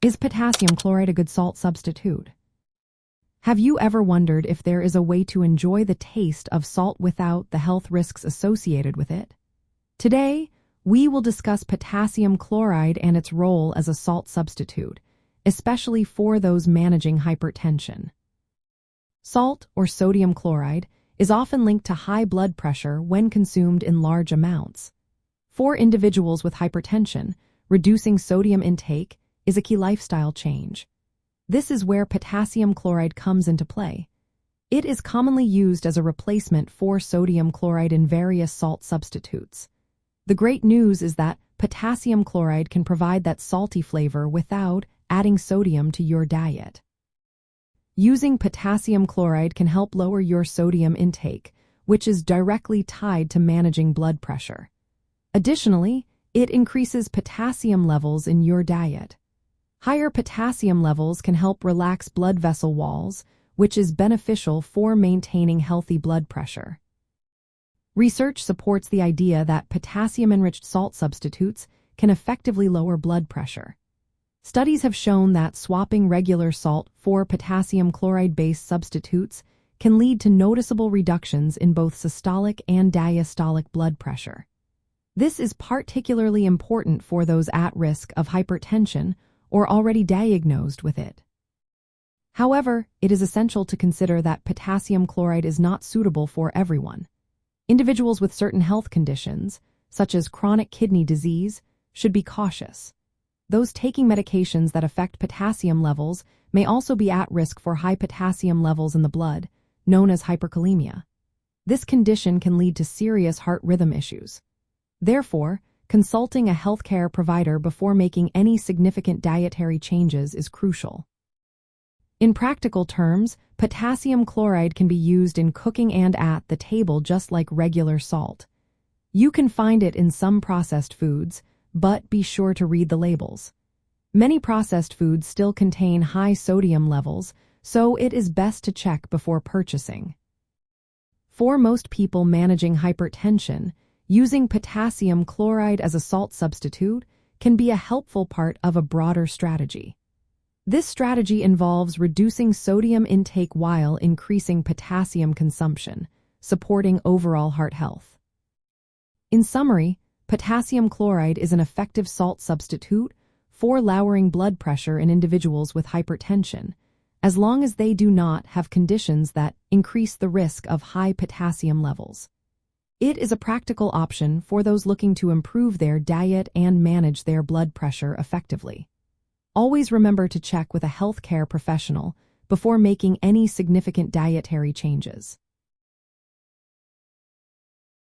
Is potassium chloride a good salt substitute? Have you ever wondered if there is a way to enjoy the taste of salt without the health risks associated with it? Today, we will discuss potassium chloride and its role as a salt substitute, especially for those managing hypertension. Salt, or sodium chloride, is often linked to high blood pressure when consumed in large amounts. For individuals with hypertension, reducing sodium intake is a key lifestyle change. This is where potassium chloride comes into play. It is commonly used as a replacement for sodium chloride in various salt substitutes. The great news is that potassium chloride can provide that salty flavor without adding sodium to your diet. Using potassium chloride can help lower your sodium intake, which is directly tied to managing blood pressure. Additionally, it increases potassium levels in your diet. Higher potassium levels can help relax blood vessel walls, which is beneficial for maintaining healthy blood pressure. Research supports the idea that potassium-enriched salt substitutes can effectively lower blood pressure. Studies have shown that swapping regular salt for potassium chloride-based substitutes can lead to noticeable reductions in both systolic and diastolic blood pressure. This is particularly important for those at risk of hypertension or already diagnosed with it. However, it is essential to consider that potassium chloride is not suitable for everyone. Individuals with certain health conditions, such as chronic kidney disease, should be cautious. Those taking medications that affect potassium levels may also be at risk for high potassium levels in the blood, known as hyperkalemia. This condition can lead to serious heart rhythm issues. Therefore, consulting a healthcare provider before making any significant dietary changes is crucial. In practical terms, potassium chloride can be used in cooking and at the table just like regular salt. You can find it in some processed foods, but be sure to read the labels. Many processed foods still contain high sodium levels, so it is best to check before purchasing. For most people managing hypertension, using potassium chloride as a salt substitute can be a helpful part of a broader strategy. This strategy involves reducing sodium intake while increasing potassium consumption, supporting overall heart health. In summary, potassium chloride is an effective salt substitute for lowering blood pressure in individuals with hypertension, as long as they do not have conditions that increase the risk of high potassium levels. It is a practical option for those looking to improve their diet and manage their blood pressure effectively. Always remember to check with a healthcare professional before making any significant dietary changes.